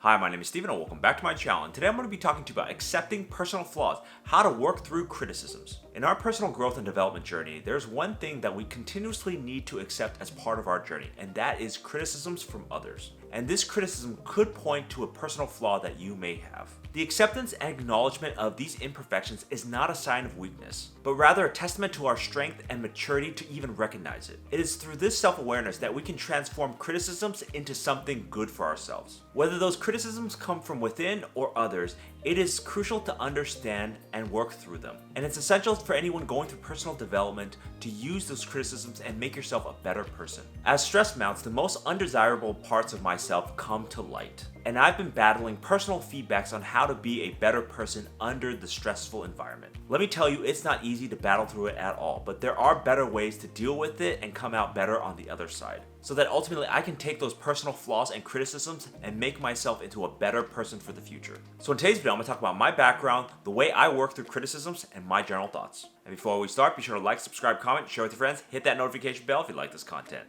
Hi, my name is Steven and welcome back to my channel. And today I'm going to be talking to you about accepting personal flaws, how to work through criticisms. In our personal growth and development journey, there's one thing that we continuously need to accept as part of our journey, and that is criticisms from others. And this criticism could point to a personal flaw that you may have. The acceptance and acknowledgement of these imperfections is not a sign of weakness, but rather a testament to our strength and maturity to even recognize it. It is through this self-awareness that we can transform criticisms into something good for ourselves. Whether those criticisms come from within or others, it is crucial to understand and work through them. And it's essential for anyone going through personal development to use those criticisms and make yourself a better person. As stress mounts, the most undesirable parts of myself come to light. And I've been battling personal feedbacks on how to be a better person under the stressful environment. Let me tell you, it's not easy to battle through it at all, but there are better ways to deal with it and come out better on the other side. So that ultimately I can take those personal flaws and criticisms and make myself into a better person for the future. So in today's video, I'm going to talk about my background, the way I work through criticisms, and my general thoughts. And before we start, be sure to like, subscribe, comment, share with your friends, hit that notification bell if you like this content.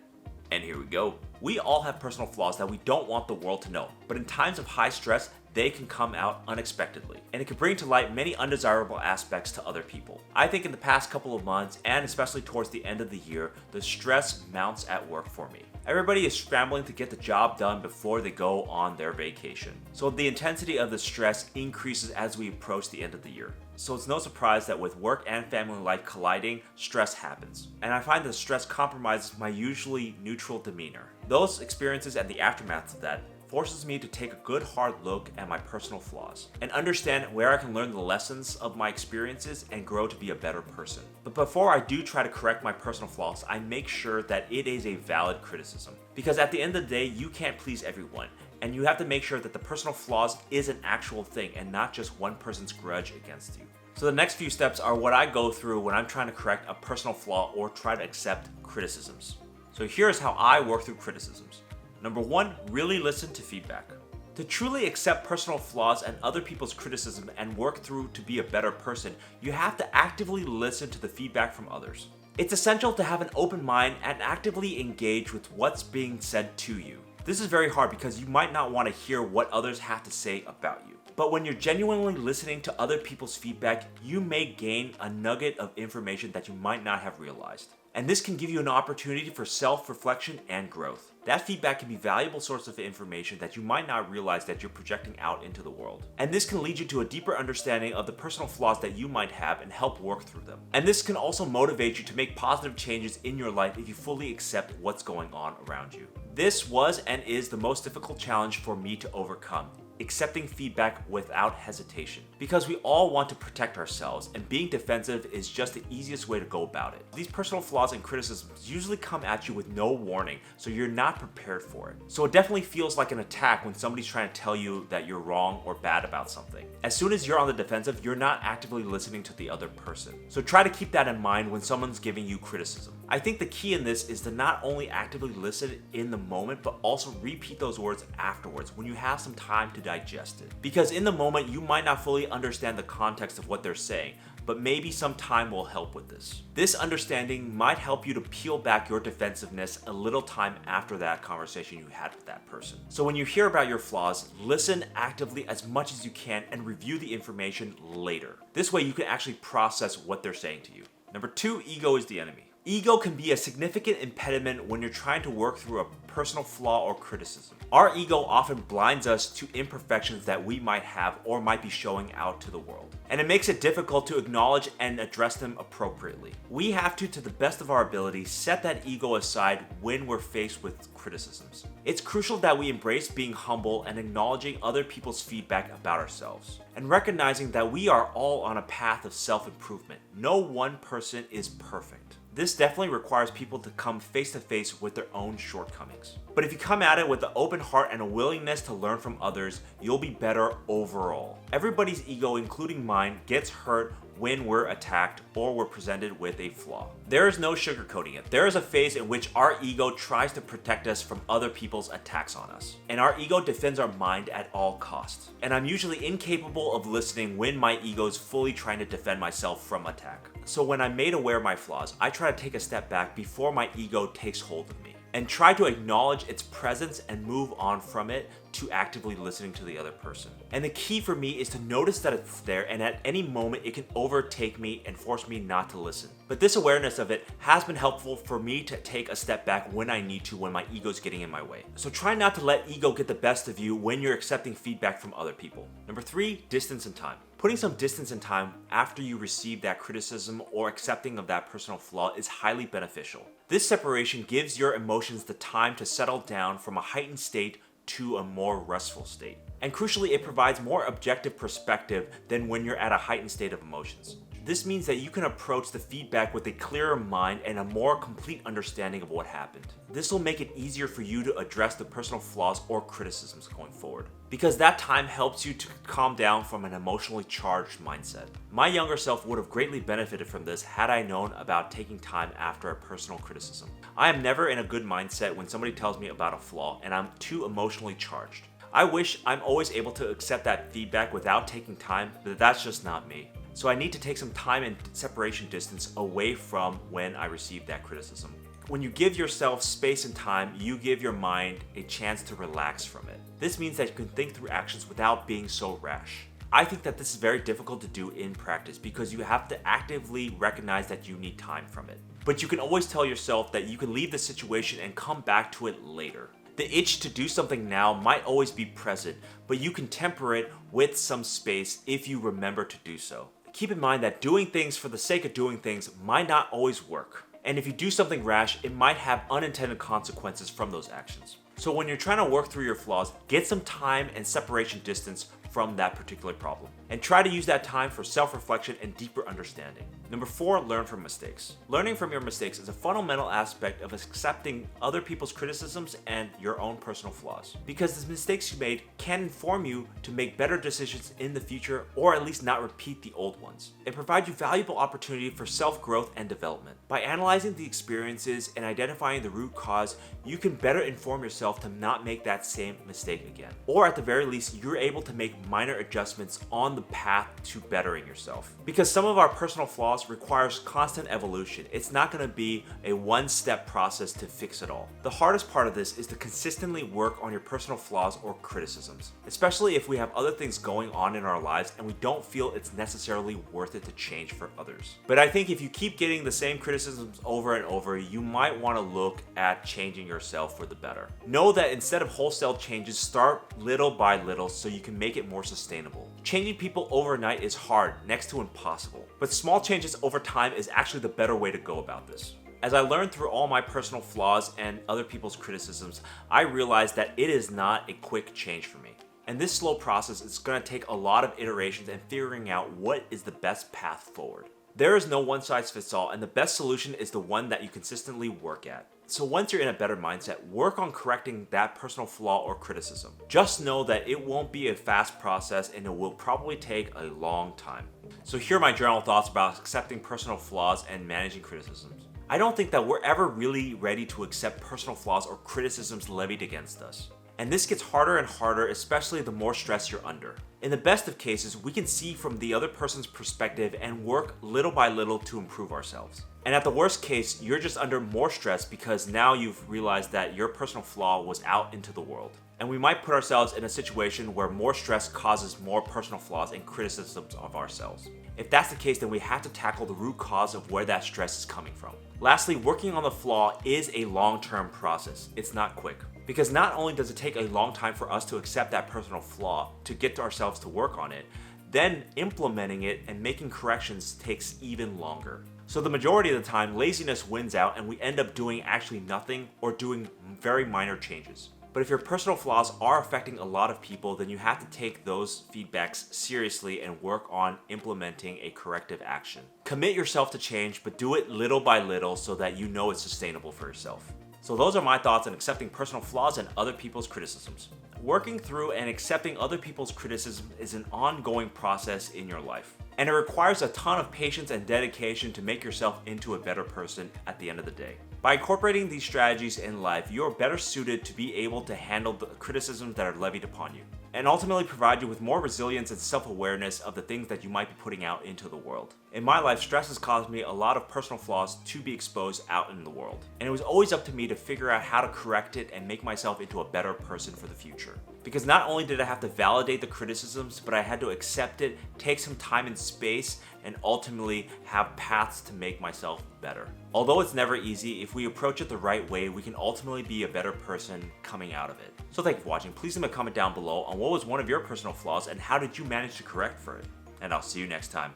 And here we go. We all have personal flaws that we don't want the world to know, but in times of high stress, they can come out unexpectedly, and it can bring to light many undesirable aspects to other people. I think in the past couple of months, and especially towards the end of the year, the stress mounts at work for me. Everybody is scrambling to get the job done before they go on their vacation. So the intensity of the stress increases as we approach the end of the year. So it's no surprise that with work and family life colliding, stress happens. And I find that stress compromises my usually neutral demeanor. Those experiences and the aftermath of that forces me to take a good hard look at my personal flaws and understand where I can learn the lessons of my experiences and grow to be a better person. But before I do try to correct my personal flaws, I make sure that it is a valid criticism. Because at the end of the day, you can't please everyone, and you have to make sure that the personal flaws is an actual thing and not just one person's grudge against you. So the next few steps are what I go through when I'm trying to correct a personal flaw or try to accept criticisms. So here's how I work through criticisms. Number one, really listen to feedback. To truly accept personal flaws and other people's criticism and work through to be a better person, you have to actively listen to the feedback from others. It's essential to have an open mind and actively engage with what's being said to you. This is very hard because you might not want to hear what others have to say about you. But when you're genuinely listening to other people's feedback, you may gain a nugget of information that you might not have realized. And this can give you an opportunity for self-reflection and growth. That feedback can be a valuable source of information that you might not realize that you're projecting out into the world. And this can lead you to a deeper understanding of the personal flaws that you might have and help work through them. And this can also motivate you to make positive changes in your life if you fully accept what's going on around you. This was and is the most difficult challenge for me to overcome. Accepting feedback without hesitation. Because we all want to protect ourselves, and being defensive is just the easiest way to go about it. These personal flaws and criticisms usually come at you with no warning, so you're not prepared for it. So it definitely feels like an attack when somebody's trying to tell you that you're wrong or bad about something. As soon as you're on the defensive, you're not actively listening to the other person. So try to keep that in mind when someone's giving you criticism. I think the key in this is to not only actively listen in the moment, but also repeat those words afterwards when you have some time to digest it. Because in the moment, you might not fully understand the context of what they're saying, but maybe some time will help with this. This understanding might help you to peel back your defensiveness a little time after that conversation you had with that person. So when you hear about your flaws, listen actively as much as you can and review the information later. This way you can actually process what they're saying to you. Number two, ego is the enemy. Ego can be a significant impediment when you're trying to work through a personal flaw or criticism. Our ego often blinds us to imperfections that we might have or might be showing out to the world. And it makes it difficult to acknowledge and address them appropriately. We have to the best of our ability, set that ego aside when we're faced with criticisms. It's crucial that we embrace being humble and acknowledging other people's feedback about ourselves. And recognizing that we are all on a path of self-improvement. No one person is perfect. This definitely requires people to come face to face with their own shortcomings. But if you come at it with an open heart and a willingness to learn from others, you'll be better overall. Everybody's ego, including mine, gets hurt when we're attacked or we're presented with a flaw. There is no sugarcoating it. There is a phase in which our ego tries to protect us from other people's attacks on us. And our ego defends our mind at all costs. And I'm usually incapable of listening when my ego is fully trying to defend myself from attack. So when I'm made aware of my flaws, I try to take a step back before my ego takes hold of me and try to acknowledge its presence and move on from it to actively listening to the other person. And the key for me is to notice that it's there, and at any moment it can overtake me and force me not to listen. But this awareness of it has been helpful for me to take a step back when I need to, when my ego's getting in my way. So try not to let ego get the best of you when you're accepting feedback from other people. Number 3, distance and time. Putting some distance and time after you receive that criticism or accepting of that personal flaw is highly beneficial. This separation gives your emotions the time to settle down from a heightened state to a more restful state. And crucially, it provides more objective perspective than when you're at a heightened state of emotions. This means that you can approach the feedback with a clearer mind and a more complete understanding of what happened. This will make it easier for you to address the personal flaws or criticisms going forward, because that time helps you to calm down from an emotionally charged mindset. My younger self would have greatly benefited from this had I known about taking time after a personal criticism. I am never in a good mindset when somebody tells me about a flaw, and I'm too emotionally charged. I wish I'm always able to accept that feedback without taking time, but that's just not me. So I need to take some time and separation distance away from when I receive that criticism. When you give yourself space and time, you give your mind a chance to relax from it. This means that you can think through actions without being so rash. I think that this is very difficult to do in practice because you have to actively recognize that you need time from it. But you can always tell yourself that you can leave the situation and come back to it later. The itch to do something now might always be present, but you can temper it with some space if you remember to do so. Keep in mind that doing things for the sake of doing things might not always work. And if you do something rash, it might have unintended consequences from those actions. So when you're trying to work through your flaws, get some time and separation distance from that particular problem. And try to use that time for self-reflection and deeper understanding. Number 4, learn from mistakes. Learning from your mistakes is a fundamental aspect of accepting other people's criticisms and your own personal flaws. Because the mistakes you made can inform you to make better decisions in the future, or at least not repeat the old ones. It provides you valuable opportunity for self-growth and development. By analyzing the experiences and identifying the root cause, you can better inform yourself to not make that same mistake again. Or at the very least, you're able to make minor adjustments on the path to bettering yourself. Because some of our personal flaws requires constant evolution. It's not going to be a one-step process to fix it all. The hardest part of this is to consistently work on your personal flaws or criticisms, especially if we have other things going on in our lives and we don't feel it's necessarily worth it to change for others. But I think if you keep getting the same criticisms over and over, you might want to look at changing yourself for the better. Know that instead of wholesale changes, start little by little so you can make it more sustainable. Changing people overnight is hard, next to impossible, but small changes over time is actually the better way to go about this. As I learned through all my personal flaws and other people's criticisms, I realized that it is not a quick change for me. And this slow process is going to take a lot of iterations and figuring out what is the best path forward. There is no one size fits all, and the best solution is the one that you consistently work at. So once you're in a better mindset, work on correcting that personal flaw or criticism. Just know that it won't be a fast process and it will probably take a long time. So here are my general thoughts about accepting personal flaws and managing criticisms. I don't think that we're ever really ready to accept personal flaws or criticisms levied against us. And this gets harder and harder, especially the more stress you're under. In the best of cases, we can see from the other person's perspective and work little by little to improve ourselves. And at the worst case, you're just under more stress because now you've realized that your personal flaw was out into the world. And we might put ourselves in a situation where more stress causes more personal flaws and criticisms of ourselves. If that's the case, then we have to tackle the root cause of where that stress is coming from. Lastly, working on the flaw is a long-term process. It's not quick. Because not only does it take a long time for us to accept that personal flaw, to get to ourselves to work on it, then implementing it and making corrections takes even longer. So the majority of the time, laziness wins out and we end up doing actually nothing or doing very minor changes. But if your personal flaws are affecting a lot of people, then you have to take those feedbacks seriously and work on implementing a corrective action. Commit yourself to change, but do it little by little so that you know it's sustainable for yourself. So those are my thoughts on accepting personal flaws and other people's criticisms. Working through and accepting other people's criticism is an ongoing process in your life. And it requires a ton of patience and dedication to make yourself into a better person at the end of the day. By incorporating these strategies in life, you are better suited to be able to handle the criticisms that are levied upon you, and ultimately provide you with more resilience and self-awareness of the things that you might be putting out into the world. In my life, stress has caused me a lot of personal flaws to be exposed out in the world. And it was always up to me to figure out how to correct it and make myself into a better person for the future. Because not only did I have to validate the criticisms, but I had to accept it, take some time and space, and ultimately have paths to make myself better. Although it's never easy, if we approach it the right way, we can ultimately be a better person coming out of it. So thank you for watching. Please leave a comment down below on what was one of your personal flaws and how did you manage to correct for it. And I'll see you next time.